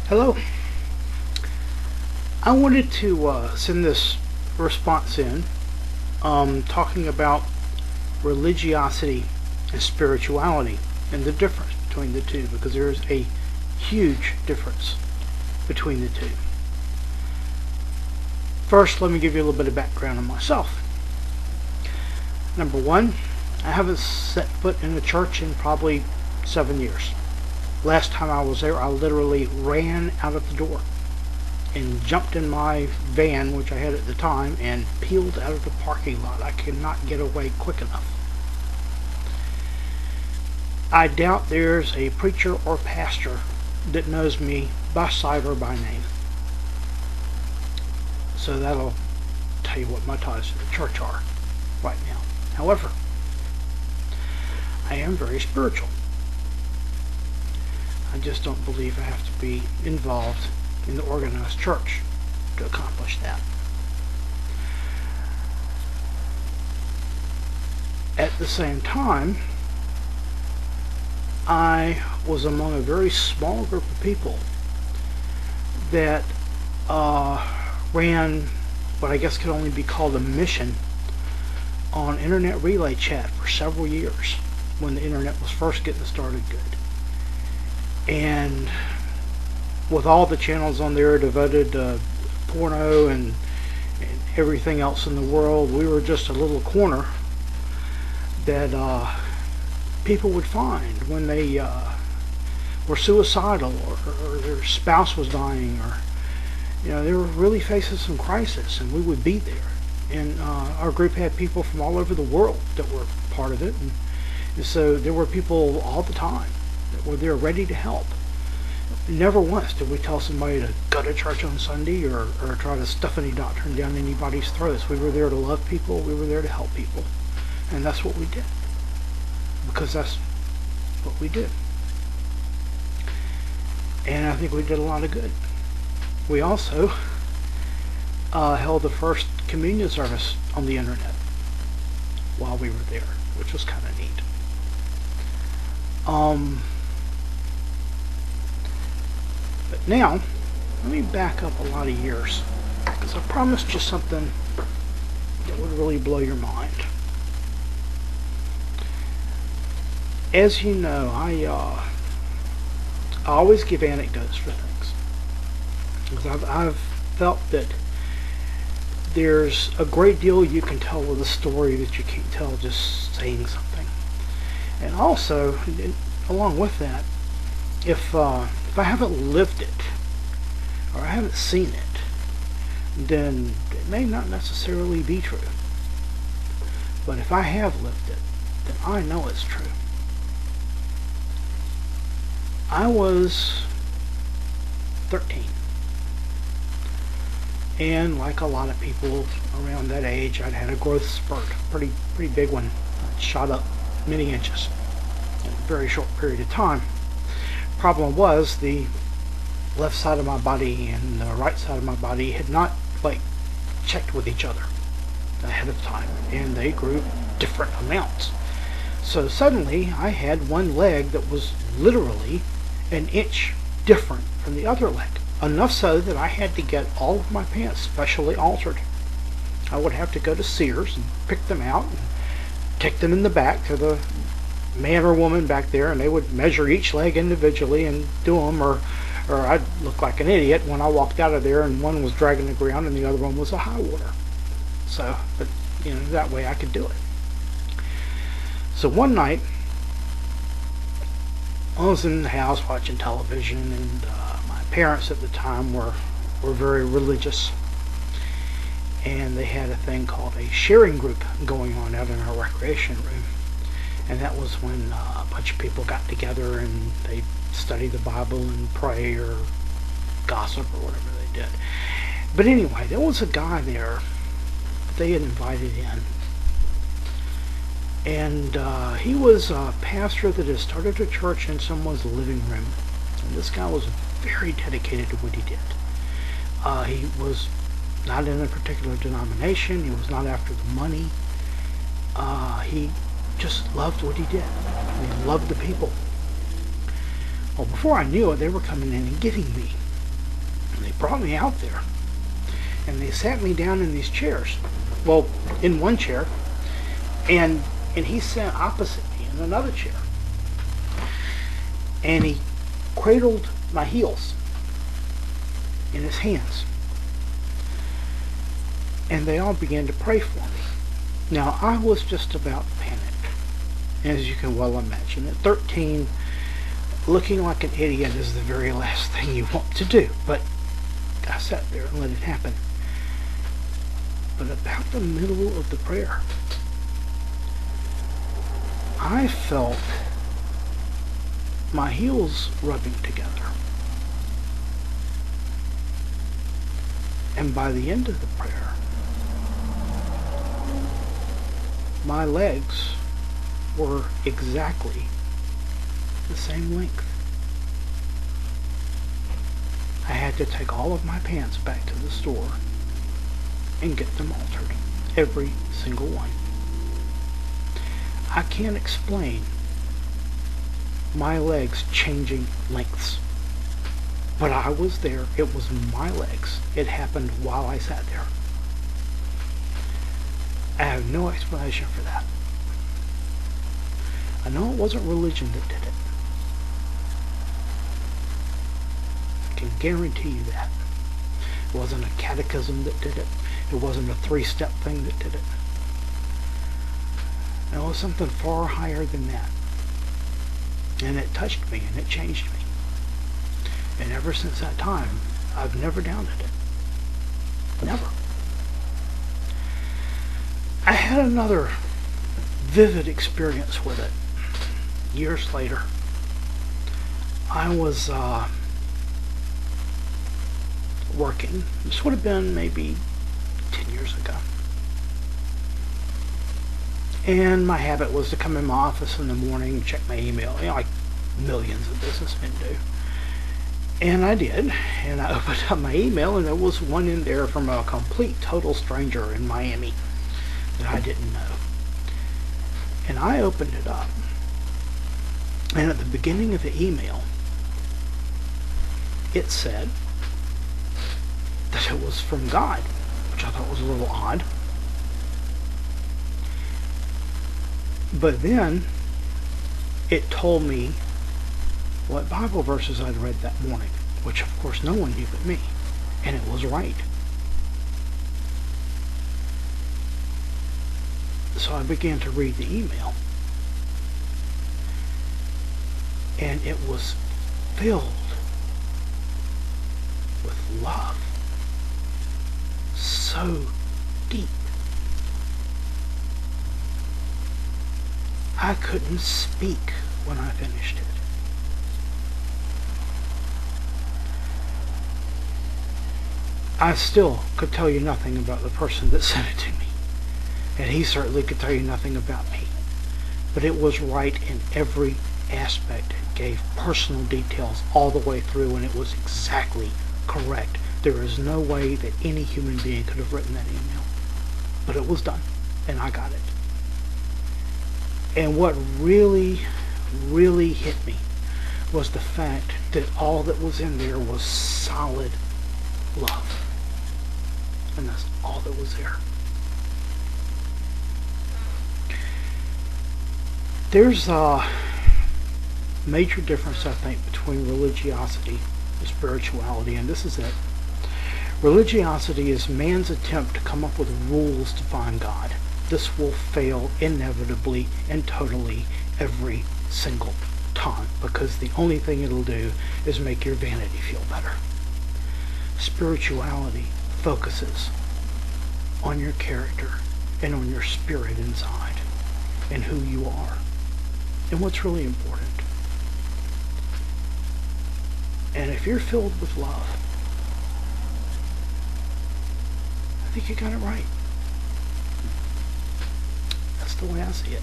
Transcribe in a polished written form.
Hello. I wanted to send this response in talking about religiosity and spirituality and the difference between the two, because there is a huge difference between the two. First, let me give you a little bit of background on myself. Number one, I haven't set foot in a church in probably 7 years. Last time I was there, I literally ran out of the door and jumped in my van, which I had at the time, and peeled out of the parking lot. I could not get away quick enough. I doubt there's a preacher or pastor that knows me by sight or by name. So that'll tell you what my ties to the church are right now. However, I am very spiritual. I just don't believe I have to be involved in the organized church to accomplish that. At the same time, I was among a very small group of people that ran what I guess could only be called a mission on internet relay chat for several years when the internet was first getting started good. And with all the channels on there devoted to porno and everything else in the world, we were just a little corner that people would find when they were suicidal or their spouse was dying, or they were really facing some crisis, and we would be there. And our group had people from all over the world that were part of it, and so there were people all the time that were there ready to help. Never once did we tell somebody to go to church on Sunday or try to stuff any doctrine down anybody's throats. We were there to love people. We were there to help people. And that's what we did. Because that's what we did. And I think we did a lot of good. We also held the first communion service on the internet while we were there, which was kind of neat. But now, let me back up a lot of years, because I promised you something that would really blow your mind. As you know, I always give anecdotes for things, because I've felt that there's a great deal you can tell with a story that you can't tell just saying something. And also, along with that, if I haven't lived it or I haven't seen it, then it may not necessarily be true. But if I have lived it, then I know it's true. I was 13. And like a lot of people around that age, I'd had a growth spurt, pretty big one. It shot up many inches in a very short period of time. Problem was, the left side of my body and the right side of my body had not checked with each other ahead of time, and they grew different amounts. So suddenly I had one leg that was literally an inch different from the other leg, enough so that I had to get all of my pants specially altered. I would have to go to Sears and pick them out and take them in the back to the man or woman back there, and they would measure each leg individually and do them, or I'd look like an idiot when I walked out of there and one was dragging the ground and the other one was a high water. So, but that way I could do it. So one night I was in the house watching television, and my parents at the time were very religious, and they had a thing called a sharing group going on out in our recreation room. And that was when a bunch of people got together and they study the Bible and pray or gossip or whatever they did. But anyway, there was a guy there that they had invited in. And he was a pastor that had started a church in someone's living room. And this guy was very dedicated to what he did. He was not in a particular denomination. He was not after the money. He just loved what he did. He loved the people. Well, before I knew it, they were coming in and giving me brought me out there, and they sat me down in these chairs. Well, in one chair, and he sat opposite me in another chair. And he cradled my heels in his hands. And they all began to pray for me. Now, I was just about panicked, as you can well imagine. At 13, looking like an idiot is the very last thing you want to do. But I sat there and let it happen. But about the middle of the prayer, I felt my heels rubbing together. And by the end of the prayer, my legs were exactly the same length. I had to take all of my pants back to the store and get them altered. Every single one. I can't explain my legs changing lengths. But I was there. It was my legs. It happened while I sat there. I have no explanation for that. I know it wasn't religion that did it. I can guarantee you that. It wasn't a catechism that did it. It wasn't a 3-step thing that did it. It was something far higher than that. And it touched me and it changed me. And ever since that time, I've never doubted it. Never. I had another vivid experience with it. Years later, I was working. This would have been maybe 10 years ago. And my habit was to come in my office in the morning, check my email, like millions of businessmen do. And I did, and I opened up my email, and there was one in there from a complete total stranger in Miami that I didn't know. And I opened it up, and at the beginning of the email, it said that it was from God, which I thought was a little odd. But then it told me what Bible verses I'd read that morning, which of course no one knew but me, and it was right. So I began to read the email, and it was filled with love, so deep. I couldn't speak when I finished it. I still could tell you nothing about the person that sent it to me, and he certainly could tell you nothing about me. But it was right in every aspect. It gave personal details all the way through, and it was exactly correct. There is no way that any human being could have written that email. But it was done, and I got it. And what really, really hit me was the fact that all that was in there was solid love. And that's all that was there. There's a major difference, I think, between religiosity and spirituality, and this is it. Religiosity is man's attempt to come up with rules to find God. This will fail inevitably and totally every single time, because the only thing it'll do is make your vanity feel better. Spirituality focuses on your character and on your spirit inside and who you are and what's really important. And if you're filled with love, I think you got it right. That's the way I see it.